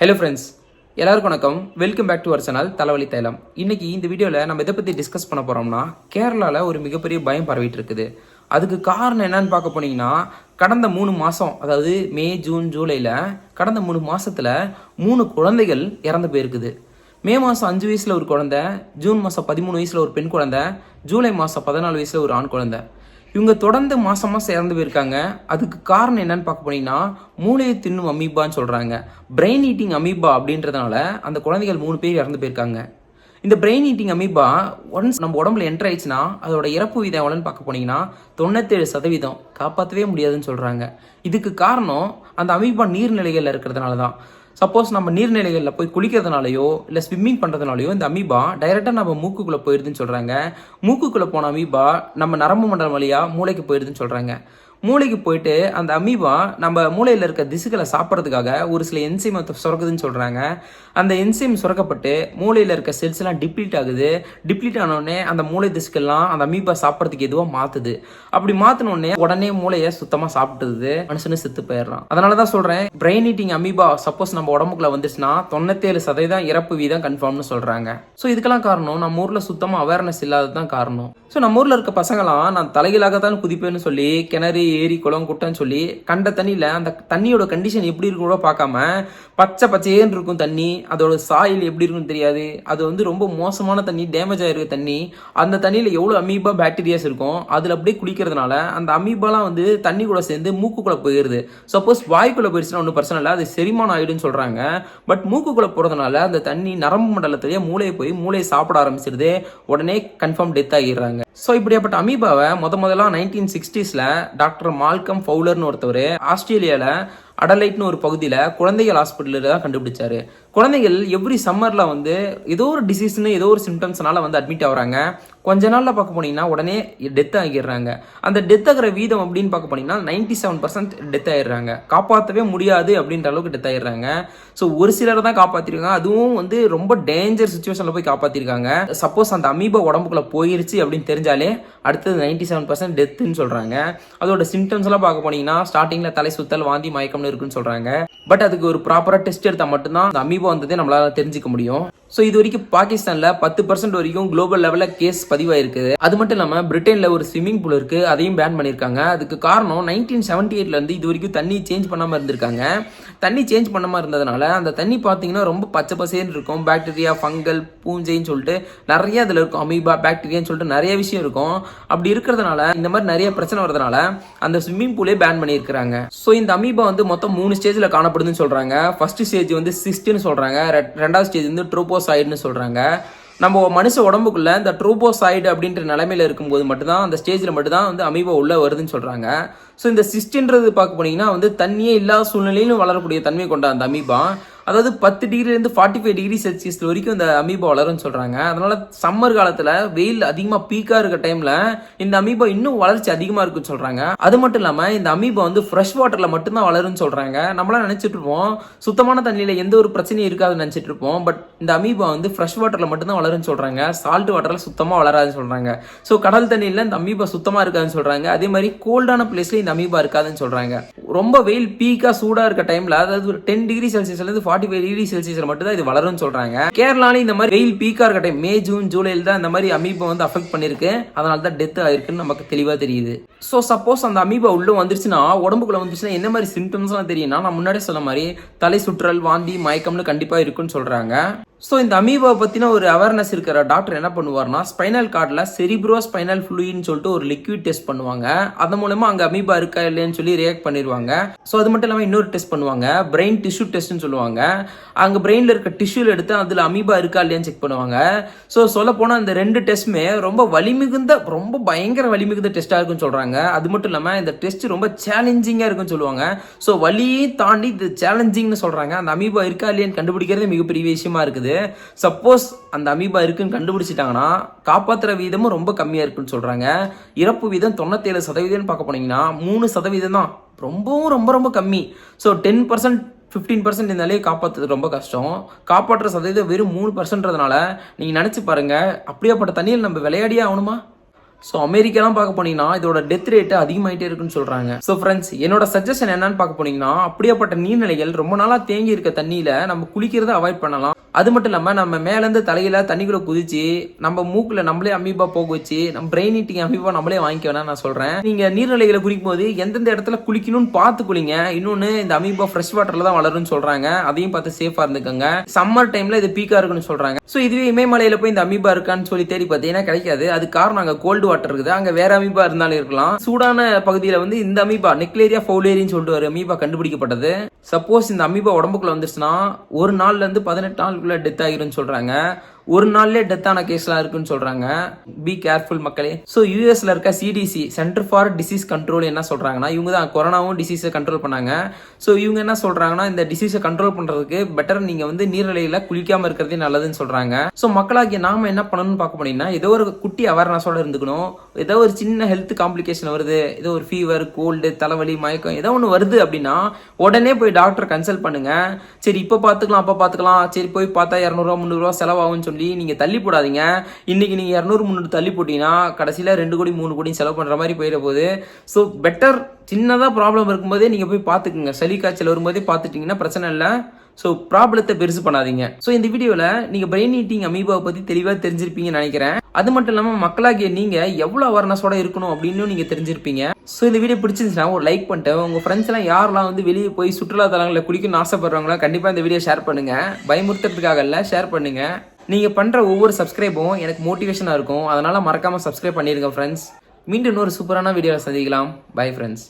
Hello friends, எல்லாருக்கும் வணக்கம். Welcome back to our channel தலைவலி தைலம். இன்னைக்கு இந்த வீடியோவில் நம்ம இதை பற்றி டிஸ்கஸ் பண்ண போகிறோம்னா, கேரளாவில் ஒரு மிகப்பெரிய பயம் பரவிட்டு இருக்குது. அதுக்கு காரணம் என்னன்னு பார்க்க போனீங்கன்னா, கடந்த 3 மாதம், அதாவது மே, ஜூன், ஜூலையில் கடந்த 3 மாதத்தில் 3 குழந்தைகள் இறந்து போயிருக்குது. மே மாதம் 5 வயசில் ஒரு குழந்தை, ஜூன் மாதம் 13 வயசில் ஒரு பெண் குழந்தை, ஜூலை மாதம் 14 வயசில் ஒரு ஆண் குழந்தை. இவங்க தொடர்ந்து மாசம் இறந்து போயிருக்காங்க. அதுக்கு காரணம் என்னன்னு பார்க்க போனீங்கன்னா, மூளையை தின்னும் அமீபான்னு சொல்றாங்க. பிரெயின் ஈட்டிங் அமீபா அப்படின்றதுனால அந்த குழந்தைகள் 3 பேர் இறந்து போயிருக்காங்க. இந்த பிரெயின் ஈட்டிங் அமீபா ஒன்ஸ் நம்ம உடம்புல என்டர் ஆயிடுச்சுன்னா அதோட இறப்பு வீதம் எவ்வளோன்னு பார்க்க போனீங்கன்னா 97% காப்பாற்றவே முடியாதுன்னு சொல்றாங்க. இதுக்கு காரணம் அந்த அமீபா நீர்நிலைகளில் இருக்கிறதுனால தான். சப்போஸ் நம்ம நீர்நிலைகளில் போய் குளிக்கிறதுனாலையோ இல்லை ஸ்விம்மிங் பண்ணுறதுனாலையோ இந்த அமீபா டைரெக்டாக நம்ம மூக்குக்குள்ளே போயிடுதுன்னு சொல்கிறாங்க. மூக்குக்குள்ளே போன அமீபா நம்ம நரம்பு மண்டலம் வழியாக மூளைக்கு போயிடுதுன்னு சொல்கிறாங்க. மூளைக்கு போயிட்டு அந்த அமீபா நம்ம மூளையில் இருக்க திசுக்களை சாப்பிட்றதுக்காக ஒரு சில என்சைம் சுரக்குதுன்னு சொல்கிறாங்க. அந்த என்சைம் சுரக்கப்பட்டு மூளையில் இருக்க செல்ஸ் எல்லாம் டிப்ளீட் ஆகுது. டிப்ளீட் ஆனோடனே அந்த மூளை திசுக்கெல்லாம் அந்த அமீபா சாப்பிட்றதுக்கு எதுவாக மாற்றுது. அப்படி மாற்றினோடனே உடனே மூளையை சுத்தமாக சாப்பிட்டுது, மனுஷனு செத்து போயிடுறான். அதனால தான் சொல்கிறேன், பிரெயின் ஈட்டிங் அமீபா சப்போஸ் நம்ம உடம்புக்குள்ள வந்துச்சுன்னா 97% இறப்பு வீதம் கன்ஃபார்ம்னு சொல்கிறாங்க. ஸோ இதுக்கெல்லாம் காரணம் நம்ம ஊரில் சுத்தமாக அவேர்னஸ் இல்லாதது தான் காரணம். ஸோ நம்ம ஊரில் இருக்க பசங்களாம் நான் தலைகீழாகத்தான் குதிப்பேன்னு சொல்லி கிணறு, ஏரி, குளம், குட்டைன்னு சொல்லி கண்ட தண்ணியில் அந்த தண்ணியோட கண்டிஷன் எப்படி இருக்கும் கூட பார்க்காம பச்சைன்னு இருக்கும் தண்ணி. அதோட சாயில் எப்படி இருக்குன்னு தெரியாது. அது ரொம்ப மோசமான தண்ணி, டேமேஜ் ஆகிருக்க தண்ணி. அந்த தண்ணியில் எவ்வளோ அமீபா பாக்டீரியாஸ் இருக்கும், அதில் அப்படியே குளிக்கிறதுனால அந்த அமீபாலாம் தண்ணி கூட சேர்ந்து மூக்குக்குள்ளே போயிடுது. சப்போஸ் வாய்க்குள்ளே போயிடுச்சுன்னா ஒன்றும் பிரச்சனை இல்லை, அது செரிமானம் ஆகிடுன்னு சொல்கிறாங்க. பட் மூக்குக்குள்ளே போகிறதுனால அந்த தண்ணி நரம்பு மண்டலத்திலேயே மூளையை போய் மூளையை சாப்பிட ஆரம்பிச்சிருது. உடனே கன்ஃபார்ம் டெத் ஆகிடுறாங்க. ஸோ இப்படியாப்பட்ட அமீபாவை முதல்ல 1960s டாக்டர் மால்கம் ஃபவுலர்னு ஒருத்தவர் ஆஸ்திரேலியாவில் அடலைட்னு ஒரு பகுதியில் குழந்தைகள் ஹாஸ்பிட்டலில் தான் கண்டுபிடிச்சாரு. குழந்தைகள் எவ்ரி சம்மரில் ஏதோ ஒரு டிசீஸ்னு ஏதோ ஒரு சிம்டம்ஸ்னால அட்மிட் ஆகுறாங்க. கொஞ்ச நாளில் பார்க்க போனீங்கன்னா உடனே டெத் ஆகிடுறாங்க. அந்த டெத் ஆகிற வீதம் அப்படின்னு பார்க்க போனீங்கன்னா 97% டெத் ஆகிடுறாங்க. காப்பாற்றவே முடியாது அப்படின்ற அளவுக்கு டெத் ஆகிடுறாங்க. ஸோ ஒரு சிலர் தான் காப்பாற்றிருக்காங்க. அதுவும் ரொம்ப டேஞ்சர் சுச்சுவேஷனில் போய் காப்பாற்றிருக்காங்க. சப்போஸ் அந்த அமீபா உடம்புக்குள்ளே போயிருச்சு அப்படின்னு தெரிஞ்சாலே அடுத்தது 97% டெத்துன்னு சொல்கிறாங்க. அதோட சிம்டம்ஸ்லாம் பார்க்க போனீங்கன்னா ஸ்டார்டிங்கில் தலை சுத்தல், வாந்தி, மயக்கம்னு இருக்குன்னு சொல்கிறாங்க. பட் அதுக்கு ஒரு ப்ராப்பராக டெஸ்ட் எடுத்தால் மட்டும்தான் அந்த அமீபா வந்ததே நம்மளால தெரிஞ்சுக்க முடியும். ஸோ இது வரைக்கும் பாகிஸ்தானில் 10% வரைக்கும் குளோபல் லெவலில் கேஸ் பதிவாயிருக்குது. அது மட்டும் இல்லாமல் பிரிட்டனில் ஒரு ஸ்விம்மிங் பூல் இருக்குது, அதையும் பேன் பண்ணியிருக்காங்க. அதுக்கு காரணம் 1978 இது வரைக்கும் தண்ணி சேஞ்ச் பண்ணாமல் இருந்திருக்காங்க. தண்ணி சேஞ்ச் பண்ணாமல் இருந்ததுனால அந்த தண்ணி பார்த்தீங்கன்னா ரொம்ப பச்சை பசேன்னு இருக்கும். பாக்டீரியா, ஃபங்கல், பூஞ்சைன்னு சொல்லிட்டு நிறைய அதில் இருக்கும். அமீபா, பாக்டீரியான்னு சொல்லிட்டு நிறைய விஷயம் இருக்கும். அப்படி இருக்கிறதுனால இந்த மாதிரி நிறைய பிரச்சனை வரதுனால அந்த ஸ்விம்மிங் பூலே பேன் பண்ணியிருக்கிறாங்க. ஸோ இந்த அமீபா மொத்தம் 3 ஸ்டேஜில் காணப்படுதுன்னு சொல்கிறாங்க. ஃபர்ஸ்ட் ஸ்டேஜ் சிஸ்ட்னு சொல்கிறாங்க. ரெண்டாவது ஸ்டேஜ் ட்ரோபோசாய்டுன்னு சொல்கிறாங்க. நம்ம மனுஷ உடம்புக்குள்ள இந்த ட்ரோபோசாய்டு அப்படின்ற நிலைமையில இருக்கும்போது மட்டும்தான் அந்த ஸ்டேஜில் மட்டும்தான் அமீபா உள்ள வருதுன்னு சொல்கிறாங்க. ஸோ இந்த சிஸ்ட்ன்றது பார்க்க போனீங்கன்னா தண்ணியே இல்லாத சூழ்நிலையிலும் வளரக்கூடிய தன்மை கொண்ட அந்த அமீபா, அதாவது 10 டிகிரிலேருந்து 45 டிகிரி செல்சியஸ் வரைக்கும் இந்த அமீபா வளரும்னு சொல்கிறாங்க. அதனால சம்மர் காலத்தில் வெயில் அதிகமாக பீக்காக இருக்க டைமில் இந்த அமீபா இன்னும் வளர்ச்சி அதிகமாக இருக்குன்னு சொல்கிறாங்க. அது மட்டும் இல்லாமல் இந்த அமீபா ஃப்ரெஷ் வாட்டரில் மட்டும்தான் வளரும்னு சொல்கிறாங்க. நம்மளாம் நினச்சிட்டு இருப்போம் சுத்தமான தண்ணியில் எந்த ஒரு பிரச்சனையும் இருக்காதுன்னு நினச்சிட்டு இருப்போம். பட் இந்த அமீபா ஃப்ரெஷ் வாட்டரில் மட்டும்தான் வளரும்னு சொல்கிறாங்க. சால்ட் வாட்டரில் சுத்தமாக வளராதுன்னு சொல்கிறாங்க. ஸோ கடல் தண்ணியில் இந்த அமீபா சுத்தமாக இருக்காதுன்னு சொல்கிறாங்க. அதே மாதிரி கோல்டான பிளேஸ்ல இந்த அமீபா இருக்காதுன்னு சொல்கிறாங்க. ரொம்ப வெயில் பீக்காக சூடாக இருக்க டைமில், அதாவது 10 டிகிரி செல்சியஸ்லேருந்து 45 டிகிரி செல்சியஸ் மட்டும் தான் இது வளரும்னு சொல்றாங்க. கேரளால இந்த மாதிரி வெயில் பீக்கா இருக்க டைம் மே, ஜூன், ஜூலைல தான் இந்த மாதிரி அமீபா அஃபெக்ட் பண்ணிருக்கு. அதனால தான் டெத் ஆயிருக்குன்னு நமக்கு தெளிவா தெரியுது. ஸோ சப்போஸ் அந்த அமீபா உள்ள வந்துருச்சுன்னா, உடம்புக்குள்ள வந்துருச்சுன்னா என்ன மாதிரி சிம்டம்ஸ்லாம் தெரியும்னா, நான் முன்னாடியே சொன்ன மாதிரி தலை சுற்றல், வாந்தி, மயக்கம்னு கண்டிப்பா இருக்குன்னு சொல்றாங்க. ஸோ இந்த அமீபா பற்றின ஒரு அவேர்னஸ் இருக்கிற டாக்டர் என்ன பண்ணுவார்னா, ஸ்பைனல் கார்டில் செரிப்ரோ ஸ்பைனல் ஃப்ளூயின்னு சொல்லிட்டு ஒரு லிக்விட் டெஸ்ட் பண்ணுவாங்க. அது மூலமா அங்கே அமீபா இருக்கா இல்லைன்னு சொல்லி ரியாக்ட் பண்ணிடுவாங்க. ஸோ அது மட்டும் இல்லாமல் இன்னொரு டெஸ்ட் பண்ணுவாங்க, பிரெயின் டிஷ்யூ டெஸ்ட்னு சொல்லுவாங்க. அங்கே பிரெயினில் இருக்க டிஷ்யூல எடுத்து அதில் அமீபா இருக்கா இல்லையான்னு செக் பண்ணுவாங்க. ஸோ சொல்ல போனால் அந்த 2 டெஸ்ட்டுமே ரொம்ப பயங்கர வலிமிகுந்த டெஸ்ட்டாக இருக்குன்னு சொல்கிறாங்க. அது மட்டும் இல்லாமல் இந்த டெஸ்ட் ரொம்ப சேலஞ்சிங்காக இருக்குன்னு சொல்லுவாங்க. ஸோ வலியை தாண்டி இது சேலஞ்சிங்னு சொல்கிறாங்க. அந்த அமீபா இருக்கா இல்லையான்னு கண்டுபிடிக்கிறது மிகப்பெரிய விஷயமா இருக்குது. சப்போஸ் அந்த அமீபா இருக்குன்னு கண்டுபிடிச்சிட்டாங்கன்னா காப்பாற்றுற வீதமும் ரொம்ப கம்மியாக இருக்குன்னு சொல்கிறாங்க. இறப்பு வீதம் 97% பார்க்க போனீங்கன்னா 3% தான், ரொம்பவும் ரொம்ப ரொம்ப கம்மி. ஸோ 10% 15% இருந்தாலே காப்பாற்றுறது ரொம்ப கஷ்டம். காப்பாற்றுற சதவீதம் வெறும் 3%ன்றதுனால நீங்கள் நினச்சி பாருங்கள், அப்படியாப்பட்ட தண்ணியில் நம்ம விளையாடியே ஆகணுமா? ஸோ அமெரிக்காலாம் பார்க்க போனீங்கன்னா இதோட டெத் ரேட் அதிகமாயிட்டே இருக்குன்னு சொல்றாங்க. ஸோ ஃப்ரெண்ட்ஸ், என்னோட சஜஷன் என்னன்னு பார்க்க போனீங்கன்னா, அப்படியாப்பட்ட நீர்நிலைகள் ரொம்ப நாளா தேங்கி இருக்க தண்ணியில நம்ம குளிக்கிறத அவாய்ட் பண்ணலாம். அது மட்டும் இல்லாம நம்ம மேலேருந்து தலையில தண்ணிக்குள்ள குதிச்சு நம்ம மூக்குல நம்மளே அமீபா போக வச்சு நம்ம பிரெயின் ஈட்டிங் அமீபா நம்மளே வாங்கிக்க வேணாம் நான் சொல்றேன். நீங்க நீர்நிலைகளை குளிக்கும் போது எந்தெந்த இடத்துல குளிக்கணும்னு பார்த்து குளிங்க. இன்னொன்னு, இந்த அமீபா ஃப்ரெஷ் வாட்டர்ல தான் வளரும்னு சொல்றாங்க. அதையும் பார்த்து சேஃபா இருந்துக்கோங்க. சம்மர் டைம்ல இது பீக்கா இருக்குன்னு சொல்றாங்க. ஸோ இதுவே இமயமலையில போய் இந்த அமீபா இருக்கான்னு சொல்லி தேடி பார்த்தீங்கன்னா கிடைக்காது. அது காரணம் அங்க கோல்டு வாட்டர் இருக்குது. அங்க வேற அமீபா இருந்தாலும் இருக்கலாம். சூடான பகுதியில வந்து இந்த அமீபா நெக்லேரியா ஃபவுலேரின்னு சொல்லிட்டு ஒரு அமீபா கண்டுபிடிக்கப்பட்டது. சப்போஸ் இந்த அமீபா உடம்புக்குள்ள வந்துச்சுன்னா 1 நாள்ல இருந்து 18 நாளுக்குள்ள டெத் ஆகிரும்னு சொல்றாங்க. ஒரு நாள்லயே டெத்தான கேஸ்லாம் இருக்குன்னு சொல்றாங்க. பி கேர்ஃபுல் மக்களே. ஸோ யூஎஸ்ல இருக்க CDC, centre for disease control, என்ன சொல்றாங்கன்னா, இவங்க தான் கொரோனாவும் டிசீஸை கண்ட்ரோல் பண்ணாங்க. ஸோ இவங்க என்ன சொல்றாங்கன்னா, இந்த டிசீஸை கண்ட்ரோல் பண்றதுக்கு பெட்டர் நீங்க வந்து நீர்நிலையில குளிக்காம இருக்கிறதே நல்லதுன்னு சொல்றாங்க. ஸோ மக்களாகிய நாம என்ன பண்ணணும்னு பார்க்க போனீங்கன்னா, ஏதோ ஒரு குட்டி அவேர்னஸோட இருந்துக்கணும். ஏதோ ஒரு சின்ன ஹெல்த் காம்ப்ளிகேஷன் வருது, ஏதோ ஒரு ஃபீவர், கோல்டு, தலைவலி, மயக்கம் ஏதோ ஒன்று வருது அப்படின்னா உடனே போய் டாக்டர் கன்சல்ட் பண்ணுங்க. சரி இப்போ பார்த்துக்கலாம், அப்போ பார்த்துக்கலாம், சரி போய் பார்த்தா 200 300 செலவாகும்னு சொல்லி நீங்க தள்ளி போடாதீங்க. இன்னைக்கு நீங்க 200 300 தள்ளி போட்டீங்கன்னா கடைசியில 2 கோடி 3 கோடி செலவு பண்ற மாதிரி போயிட போகுது. ஸோ பெட்டர் சின்னதா ப்ராப்ளம் இருக்கும்போதே நீங்க போய் பார்த்துக்குங்க. சளி காய்ச்சல் வரும்போதே பார்த்துட்டீங்கன்னா பிரச்சனை இல்லை. ஸோ ப்ராப்ளத்தை பெருசு பண்ணாதீங்க. ஸோ இந்த வீடியோவில் நீங்கள் பிரெயின் ஈட்டிங் அமீபாவை பற்றி தெளிவாக தெரிஞ்சிருப்பீங்கன்னு நினைக்கிறேன். அது மட்டும் இல்லாமல் மக்களாகிய நீங்கள் எவ்வளோ அவேர்னஸோட இருக்கணும் அப்படின்னு நீங்கள் தெரிஞ்சிருப்பீங்க. ஸோ இந்த வீடியோ பிடிச்சிருந்துச்சுன்னா ஒரு லைக் பண்ணிட்டு உங்கள் ஃப்ரெண்ட்ஸ் எல்லாம் யாரெல்லாம் வந்து வெளியே போய் சுற்றுலா தலங்களில் குளிக்கணும்னு ஆசைப்படுறாங்களோ கண்டிப்பாக இந்த வீடியோ ஷேர் பண்ணுங்கள். பயமுறுத்துறதுக்காக இல்லை, ஷேர் பண்ணுங்கள். நீங்கள் பண்ணுற ஒவ்வொரு சப்ஸ்கிரைபும் எனக்கு மோட்டிவேஷனாக இருக்கும். அதனால் மறக்காமல் சப்ஸ்கிரைப் பண்ணிடுங்க ஃப்ரெண்ட்ஸ். மீண்டும் இன்னொரு சூப்பரான வீடியோவில் சந்திக்கலாம். Bye friends.